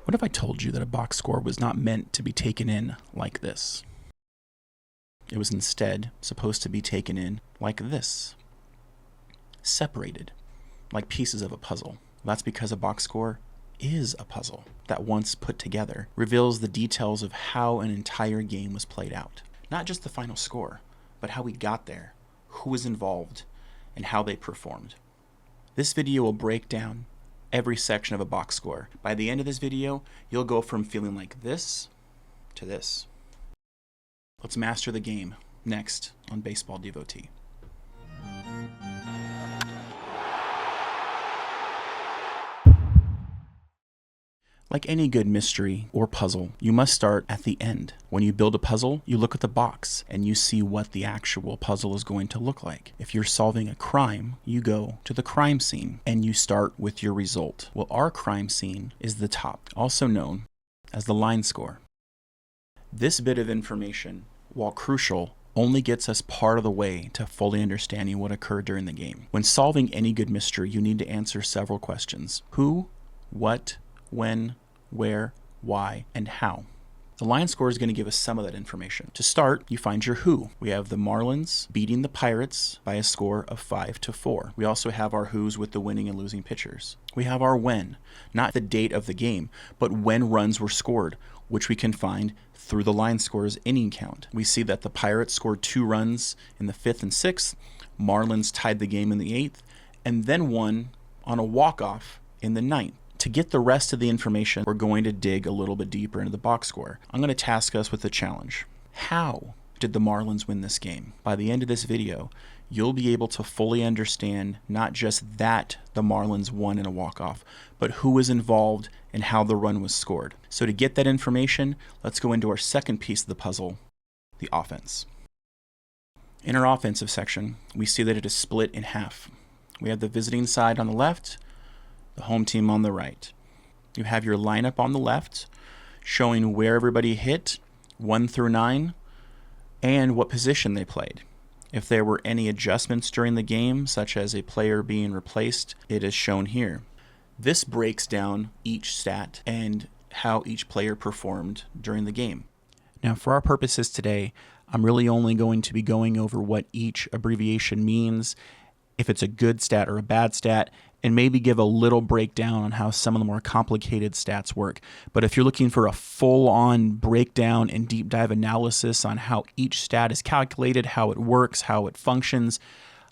What if I told you that a box score was not meant to be taken in like this? It was instead supposed to be taken in like this. Separated, like pieces of a puzzle. That's because a box score is a puzzle that, once put together, reveals the details of how an entire game was played out. Not just the final score, but how we got there, who was involved, and how they performed. This video will break down every section of a box score. By the end of this video, you'll go from feeling like this to this. Let's master the game next on Baseball Devotee. Like any good mystery or puzzle, you must start at the end. When you build a puzzle, you look at the box and you see what the actual puzzle is going to look like. If you're solving a crime, you go to the crime scene and you start with your result. Well, our crime scene is the top, also known as the line score. This bit of information, while crucial, only gets us part of the way to fully understanding what occurred during the game. When solving any good mystery, you need to answer several questions. Who, what, when, where, why, and how. The line score is going to give us some of that information. To start, you find your who. We have the Marlins beating the Pirates by a score of 5-4. We also have our who's with the winning and losing pitchers. We have our when, not the date of the game, but when runs were scored, which we can find through the line score's inning count. We see that the Pirates scored 2 runs in the 5th and 6th, Marlins tied the game in the 8th, and then won on a walk-off in the 9th. To get the rest of the information, we're going to dig a little bit deeper into the box score. I'm going to task us with a challenge. How did the Marlins win this game? By the end of this video, you'll be able to fully understand not just that the Marlins won in a walk-off, but who was involved and how the run was scored. So to get that information, let's go into our second piece of the puzzle, the offense. In our offensive section, we see that it is split in half. We have the visiting side on the left, the home team on the right. You have your lineup on the left showing where everybody hit 1 through 9 and what position they played. If there were any adjustments during the game, such as a player being replaced, it is shown here. This breaks down each stat and how each player performed during the game. Now, for our purposes today, I'm really only going to be going over what each abbreviation means, if it's a good stat or a bad stat, and maybe give a little breakdown on how some of the more complicated stats work. But if you're looking for a full-on breakdown and deep dive analysis on how each stat is calculated, how it works, how it functions,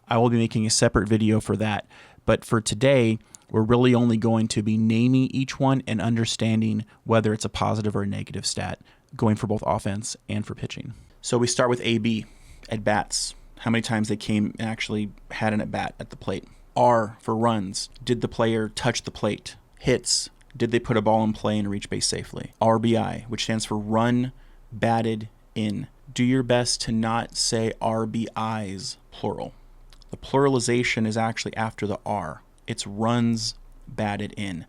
I will be making a separate video for that. But for today, we're really only going to be naming each one and understanding whether it's a positive or a negative stat, going for both offense and for pitching. So we start with AB, at-bats. How many times they came and actually had an at-bat at the plate. R for runs. Did the player touch the plate? Hits. Did they put a ball in play and reach base safely? RBI, which stands for run batted in. Do your best to not say RBIs, plural. The pluralization is actually after the R. It's runs batted in.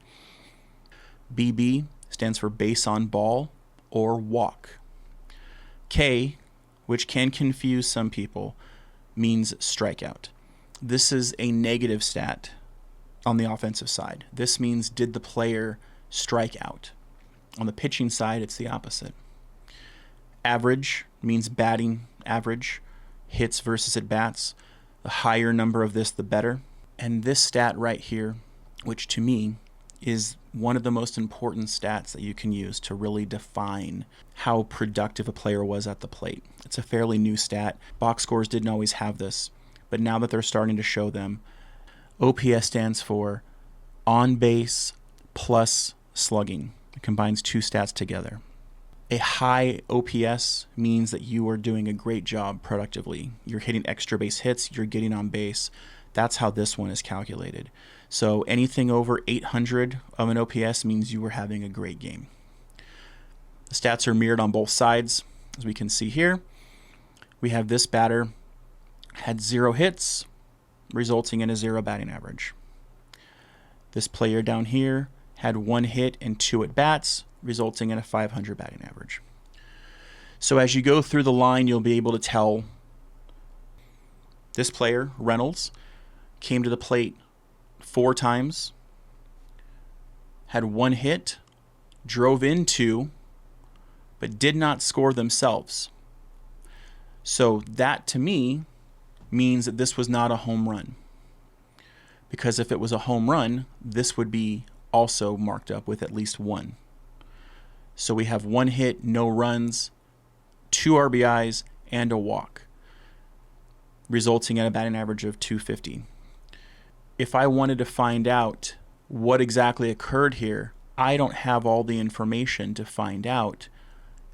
BB stands for base on ball or walk. K, which can confuse some people, means strikeout. This is a negative stat on the offensive side. This means did the player strike out? On the pitching side, it's the opposite. Average means batting average, hits versus at-bats. The higher number of this, the better. And this stat right here, which to me is one of the most important stats that you can use to really define how productive a player was at the plate. It's a fairly new stat. Box scores didn't always have this, but now that they're starting to show them, OPS stands for on base plus slugging. It combines 2 stats together. A high OPS means that you are doing a great job productively. You're hitting extra base hits, you're getting on base. That's how this one is calculated. So anything over 800 of an OPS means you were having a great game. The stats are mirrored on both sides. As we can see here, we have this batter had 0 hits, resulting in a 0 batting average. This player down here had 1 hit and 2 at-bats, resulting in a 500 batting average. So as you go through the line, you'll be able to tell this player, Reynolds, came to the plate 4 times, had 1 hit, drove into, but did not score themselves. So that to me means that this was not a home run. Because if it was a home run, this would be also marked up with at least one. So we have 1 hit, no runs, 2 RBIs, and a walk, resulting in a batting average of .250. If I wanted to find out what exactly occurred here, I don't have all the information to find out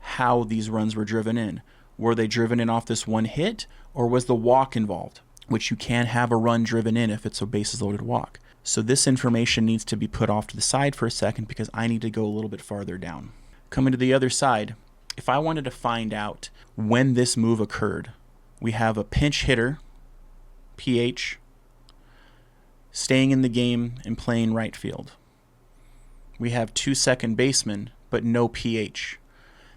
how these runs were driven in. Were they driven in off this 1 hit, or was the walk involved? Which you can have a run driven in if it's a bases loaded walk. So this information needs to be put off to the side for a second because I need to go a little bit farther down. Coming to the other side, if I wanted to find out when this move occurred, we have a pinch hitter, PH, staying in the game and playing right field. We have 2 second basemen, but no PH.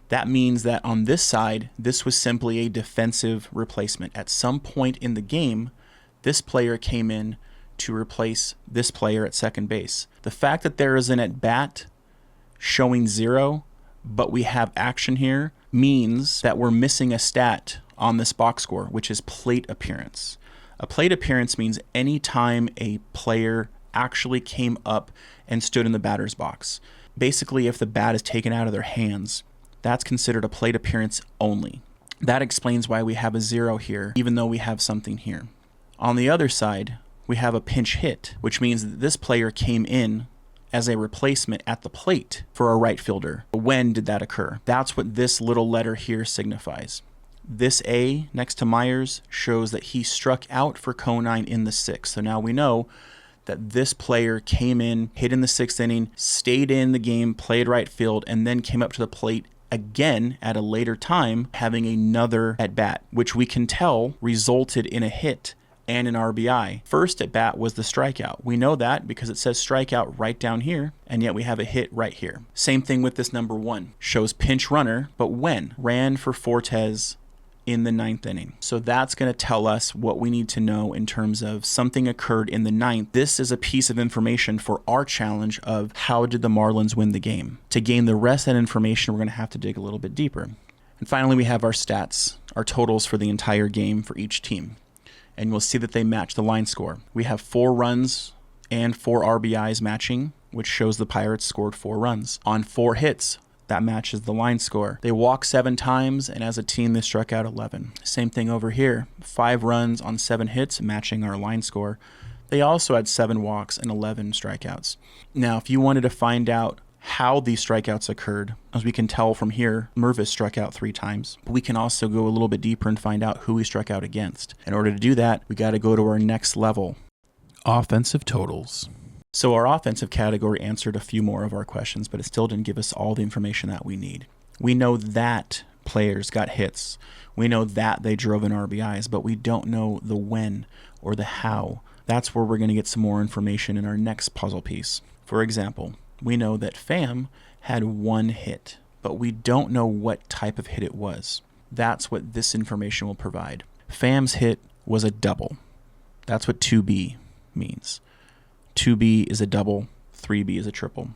That means that on this side, this was simply a defensive replacement. At some point in the game, this player came in to replace this player at second base. The fact that there is an at-bat showing 0, but we have action here, means that we're missing a stat on this box score, which is plate appearance. A plate appearance means any time a player actually came up and stood in the batter's box. Basically, if the bat is taken out of their hands, that's considered a plate appearance only. That explains why we have a 0 here, even though we have something here. On the other side, we have a pinch hit, which means that this player came in as a replacement at the plate for a right fielder. When did that occur? That's what this little letter here signifies. This A next to Myers shows that he struck out for Conine in the 6th. So now we know that this player came in, hit in the 6th inning, stayed in the game, played right field, and then came up to the plate again at a later time, having another at-bat, which we can tell resulted in a hit and an RBI. First at-bat was the strikeout. We know that because it says strikeout right down here, and yet we have a hit right here. Same thing with this number 1. Shows pinch runner, but when? Ran for Fortes in the 9th inning. So that's going to tell us what we need to know in terms of something occurred in the 9th. This is a piece of information for our challenge of how did the Marlins win the game. To gain the rest of that information, we're going to have to dig a little bit deeper. And finally, we have our stats, our totals for the entire game for each team. And you'll see that they match the line score. We have 4 runs and 4 RBIs matching, which shows the Pirates scored 4 runs. On 4 hits, that matches the line score. They walked 7 times, and as a team, they struck out 11. Same thing over here. 5 runs on 7 hits, matching our line score. They also had 7 walks and 11 strikeouts. Now, if you wanted to find out how these strikeouts occurred, as we can tell from here, Mervis struck out 3 times. But we can also go a little bit deeper and find out who he struck out against. In order to do that, we got to go to our next level. Offensive totals. So our offensive category answered a few more of our questions, but it still didn't give us all the information that we need. We know that players got hits. We know that they drove in RBIs, but we don't know the when or the how. That's where we're going to get some more information in our next puzzle piece. For example, we know that Pham had 1 hit, but we don't know what type of hit it was. That's what this information will provide. Pham's hit was a double. That's what 2B means. 2B is a double, 3B is a triple.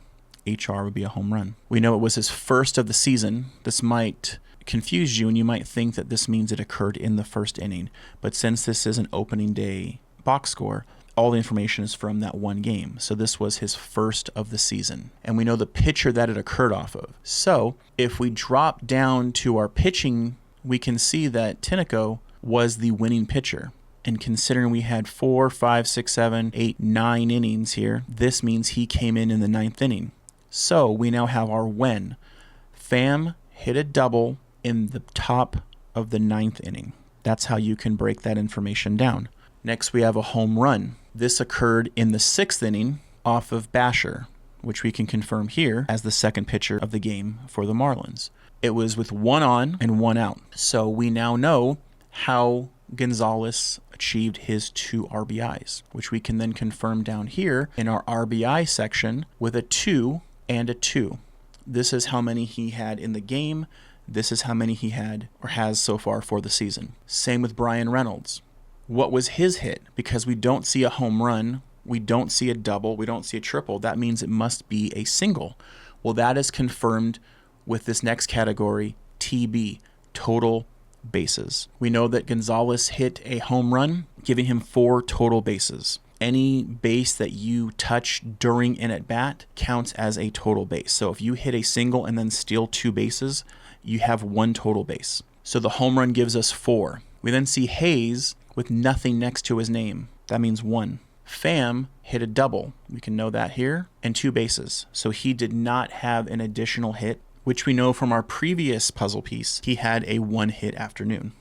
HR would be a home run. We know it was his first of the season. This might confuse you, and you might think that this means it occurred in the 1st inning. But since this is an opening day box score, all the information is from that 1 game. So this was his first of the season. And we know the pitcher that it occurred off of. So if we drop down to our pitching, we can see that Tinoco was the winning pitcher. And considering we had 4, 5, 6, 7, 8, 9 innings here, this means he came in the 9th inning. So we now have our when. Pham hit a double in the top of the 9th inning. That's how you can break that information down. Next, we have a home run. This occurred in the 6th inning off of Basher, which we can confirm here as the 2nd pitcher of the game for the Marlins. It was with 1 on and 1 out. So we now know how Gonzalez achieved his 2 RBIs, which we can then confirm down here in our RBI section with a 2 and a 2. This is how many he had in the game. This is how many he had or has so far for the season. Same with Brian Reynolds. What was his hit? Because we don't see a home run, we don't see a double, we don't see a triple. That means it must be a single. Well, that is confirmed with this next category, TB, total bases. We know that Gonzalez hit a home run, giving him 4 total bases. Any base that you touch during an at-bat counts as a total base. So if you hit a single and then steal 2 bases, you have 1 total base. So the home run gives us 4. We then see Hayes with nothing next to his name. That means 1. Pham hit a double. We can know that here, and 2 bases. So he did not have an additional hit, which we know from our previous puzzle piece, he had a 1-hit afternoon.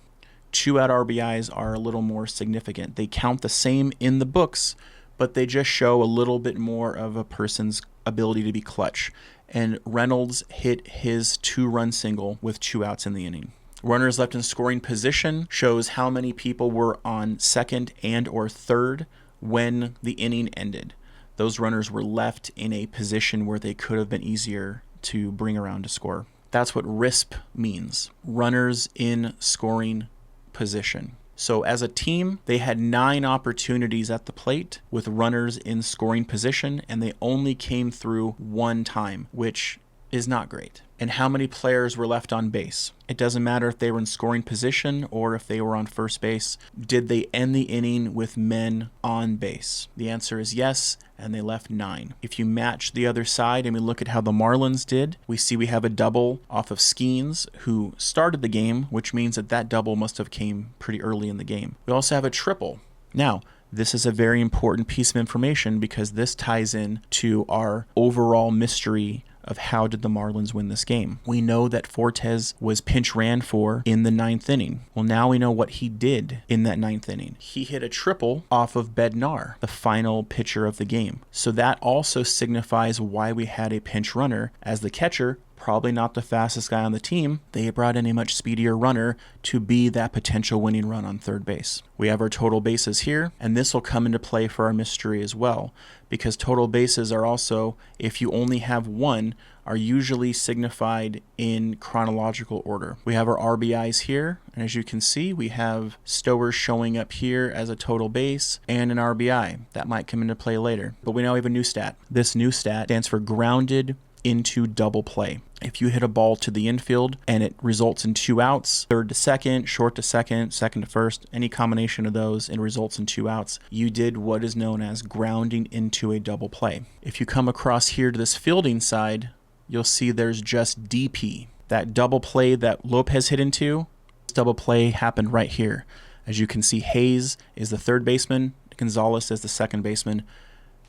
2-out RBIs are a little more significant. They count the same in the books, but they just show a little bit more of a person's ability to be clutch. And Reynolds hit his 2-run single with 2 outs in the inning. Runners left in scoring position shows how many people were on second and or third when the inning ended. Those runners were left in a position where they could have been easier to bring around to score. That's what RISP means, runners in scoring position. So as a team, they had 9 opportunities at the plate with runners in scoring position, and they only came through 1 time, which is not great. And how many players were left on base? It doesn't matter if they were in scoring position or if they were on first base. Did they end the inning with men on base? The answer is yes, and they left 9. If you match the other side and we look at how the Marlins did, we see we have a double off of Skeens, who started the game, which means that that double must have came pretty early in the game. We also have a triple. Now, this is a very important piece of information because this ties in to our overall mystery of how did the Marlins win this game. We know that Fortes was pinch ran for in the 9th inning. Well, now we know what he did in that 9th inning. He hit a triple off of Bednar, the final pitcher of the game. So that also signifies why we had a pinch runner as the catcher. Probably not the fastest guy on the team. They brought in a much speedier runner to be that potential winning run on third base. We have our total bases here, and this will come into play for our mystery as well, because total bases are also, if you only have 1, are usually signified in chronological order. We have our RBIs here, and as you can see, we have Stowers showing up here as a total base and an RBI. That might come into play later, but we now have a new stat. This new stat stands for grounded into double play. If you hit a ball to the infield and it results in 2 outs, third to second, short to second, second to first, any combination of those, and results in 2 outs, you did what is known as grounding into a double play. If you come across here to this fielding side, you'll see there's just DP. That double play that Lopez hit into, this double play happened right here. As you can see, Hayes is the third baseman, Gonzalez is the second baseman,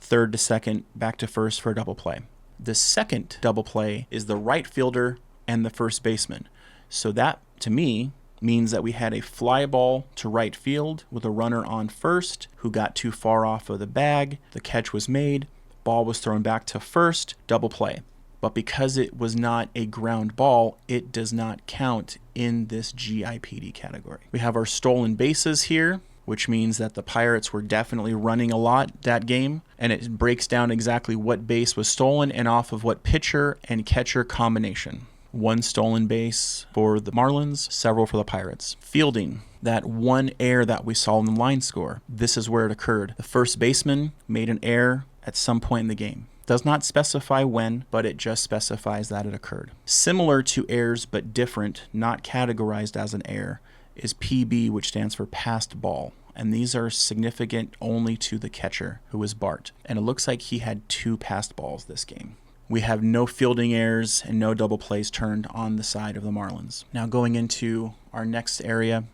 third to second, back to first for a double play. The second double play is the right fielder and the first baseman. So that, to me, means that we had a fly ball to right field with a runner on first who got too far off of the bag. The catch was made. Ball was thrown back to first. Double play. But because it was not a ground ball, it does not count in this GIPD category. We have our stolen bases here, which means that the Pirates were definitely running a lot that game, and it breaks down exactly what base was stolen and off of what pitcher and catcher combination. 1 stolen base for the Marlins, several for the Pirates. Fielding, that 1 error that we saw in the line score, this is where it occurred. The first baseman made an error at some point in the game. Does not specify when, but it just specifies that it occurred. Similar to errors but different, not categorized as an error, is PB, which stands for passed ball. And these are significant only to the catcher, who was Bart. And it looks like he had 2 passed balls this game. We have no fielding errors and no double plays turned on the side of the Marlins. Now going into our next area,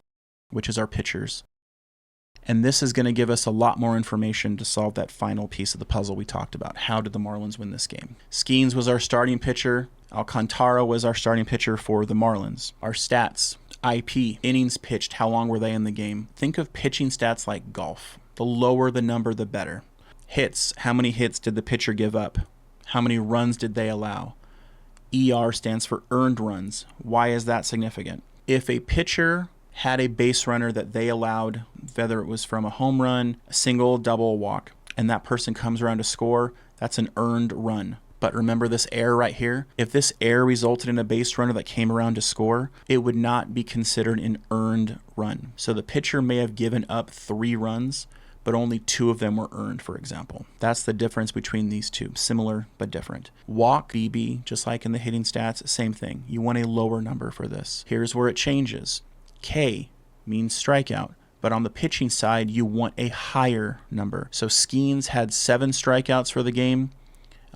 which is our pitchers. And this is going to give us a lot more information to solve that final piece of the puzzle we talked about. How did the Marlins win this game? Skeens was our starting pitcher. Alcantara was our starting pitcher for the Marlins. Our stats: IP, innings pitched, how long were they in the game? Think of pitching stats like golf. The lower the number, the better. Hits, how many hits did the pitcher give up? How many runs did they allow? ER stands for earned runs. Why is that significant? If a pitcher had a base runner that they allowed, whether it was from a home run, a single, double, a walk, and that person comes around to score, that's an earned run. But remember this error right here? If this error resulted in a base runner that came around to score, it would not be considered an earned run. So the pitcher may have given up 3 runs, but only 2 of them were earned, for example. That's the difference between these two. Similar, but different. Walk, BB, just like in the hitting stats, same thing. You want a lower number for this. Here's where it changes. K means strikeout, but on the pitching side, you want a higher number. So Skeens had 7 strikeouts for the game.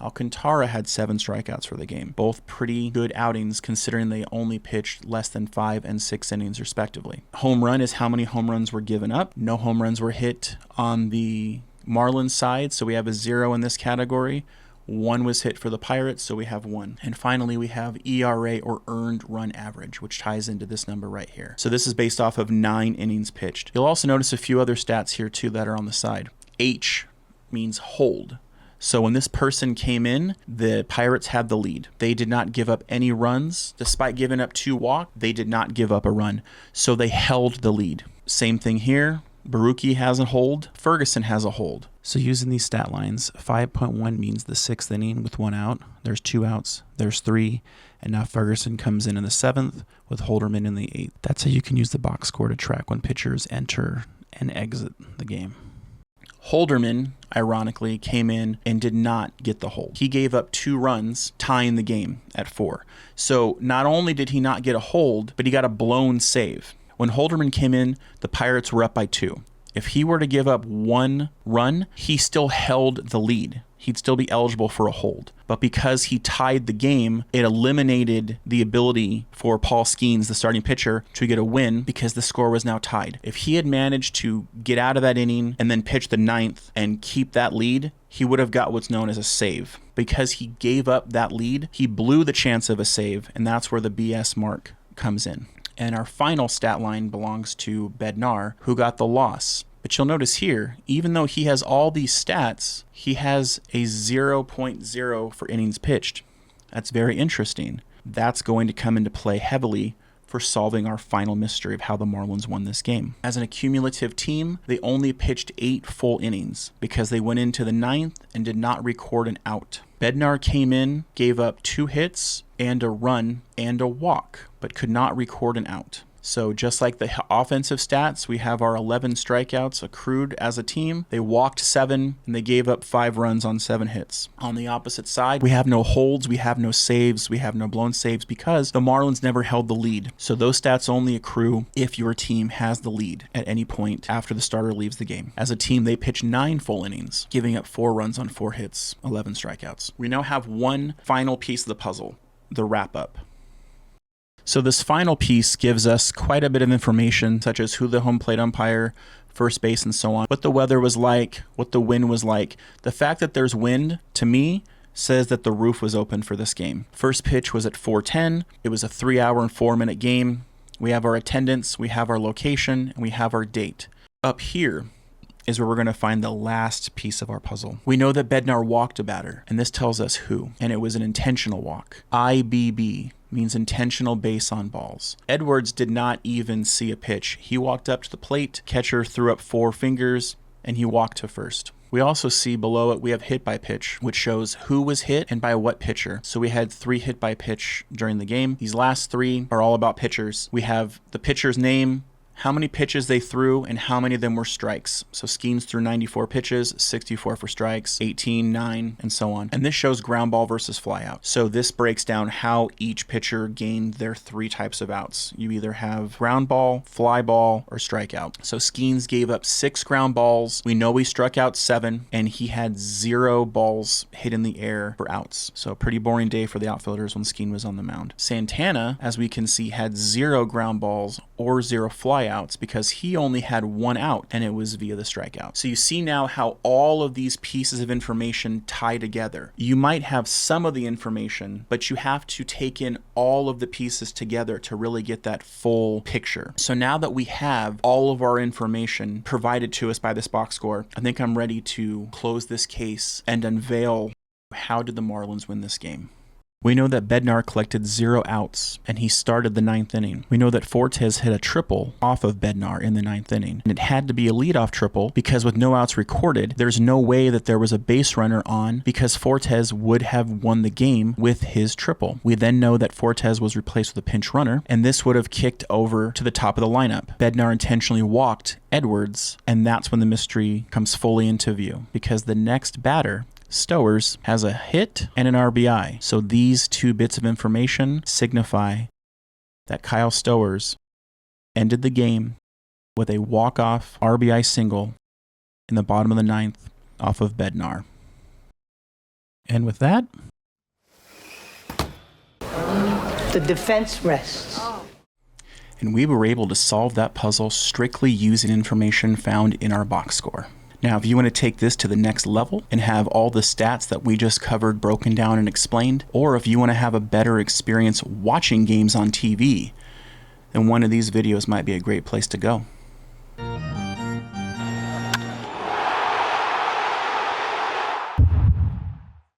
Alcantara had 7 strikeouts for the game. Both pretty good outings considering they only pitched less than 5 and 6 innings respectively. Home run is how many home runs were given up. No home runs were hit on the Marlins side, so we have a 0 in this category. 1 was hit for the Pirates, so we have 1. And finally, we have ERA, or earned run average, which ties into this number right here. So this is based off of 9 innings pitched. You'll also notice a few other stats here too that are on the side. H means hold. So when this person came in, the Pirates had the lead. They did not give up any runs. Despite giving up 2 walks, they did not give up a run. So they held the lead. Same thing here. Baruki has a hold. Ferguson has a hold. So using these stat lines, 5.1 means the 6th inning with 1 out. There's 2 outs. There's 3. And now Ferguson comes in the 7th with Holderman in the 8th. That's how you can use the box score to track when pitchers enter and exit the game. Holderman, ironically, came in and did not get the hold. He gave up 2 runs, tying the game at 4. So not only did he not get a hold, but he got a blown save. When Holderman came in, the Pirates were up by 2. If he were to give up 1 run, he still held the lead. He'd still be eligible for a hold. But because he tied the game, it eliminated the ability for Paul Skeens, the starting pitcher, to get a win because the score was now tied. If he had managed to get out of that inning and then pitch the 9th and keep that lead, he would have got what's known as a save. Because he gave up that lead, he blew the chance of a save, and that's where the BS mark comes in. And our final stat line belongs to Bednar, who got the loss. But you'll notice here, even though he has all these stats, he has a 0.0 for innings pitched. That's very interesting. That's going to come into play heavily for solving our final mystery of how the Marlins won this game. As an accumulative team, they only pitched 8 full innings because they went into the 9th and did not record an out. Bednar came in, gave up 2 hits and a run and a walk, but could not record an out. So just like the offensive stats, we have our 11 strikeouts accrued as a team. They walked 7 and they gave up 5 runs on 7 hits. On the opposite side, we have no holds, we have no saves, we have no blown saves because the Marlins never held the lead. So those stats only accrue if your team has the lead at any point after the starter leaves the game. As a team, they pitched 9 full innings, giving up 4 runs on 4 hits, 11 strikeouts. We now have one final piece of the puzzle, the wrap-up. So this final piece gives us quite a bit of information, such as who the home plate umpire, first base, and so on, what the weather was like, what the wind was like. The fact that there's wind, to me, says that the roof was open for this game. First pitch was at 4:10. It was a 3-hour and 4-minute game. We have our attendance, we have our location, and we have our date. Up here is where we're going to find the last piece of our puzzle. We know that Bednar walked a batter, and this tells us who, and it was an intentional walk. IBB means intentional base on balls. Edwards did not even see a pitch. He walked up to the plate, catcher threw up 4 fingers, and he walked to first. We also see below it, we have hit by pitch, which shows who was hit and by what pitcher. So we had 3 hit by pitch during the game. These last 3 are all about pitchers. We have the pitcher's name, how many pitches they threw, and how many of them were strikes. So Skeens threw 94 pitches, 64 for strikes, 18, 9, and so on. And this shows ground ball versus fly out. So this breaks down how each pitcher gained their 3 types of outs. You either have ground ball, fly ball, or strikeout. So Skeens gave up 6 ground balls. We know he struck out 7, and he had 0 balls hit in the air for outs. So a pretty boring day for the outfielders when Skeen was on the mound. Santana, as we can see, had 0 ground balls or 0 fly outs because he only had 1 out, and it was via the strikeout. So you see now how all of these pieces of information tie together. You might have some of the information, but you have to take in all of the pieces together to really get that full picture. So now that we have all of our information provided to us by this box score, I think I'm ready to close this case and unveil how did the Marlins win this game. We know that Bednar collected 0 outs, and he started the 9th inning. We know that Fortes hit a triple off of Bednar in the 9th inning. And it had to be a leadoff triple because with no outs recorded, there's no way that there was a base runner on because Fortes would have won the game with his triple. We then know that Fortes was replaced with a pinch runner, and this would have kicked over to the top of the lineup. Bednar intentionally walked Edwards, and that's when the mystery comes fully into view because the next batter, Stowers, has a hit and an RBI. So these 2 bits of information signify that Kyle Stowers ended the game with a walk-off RBI single in the bottom of the 9th off of Bednar. And with that, the defense rests. And we were able to solve that puzzle strictly using information found in our box score. Now, if you want to take this to the next level and have all the stats that we just covered broken down and explained, or if you want to have a better experience watching games on TV, then one of these videos might be a great place to go.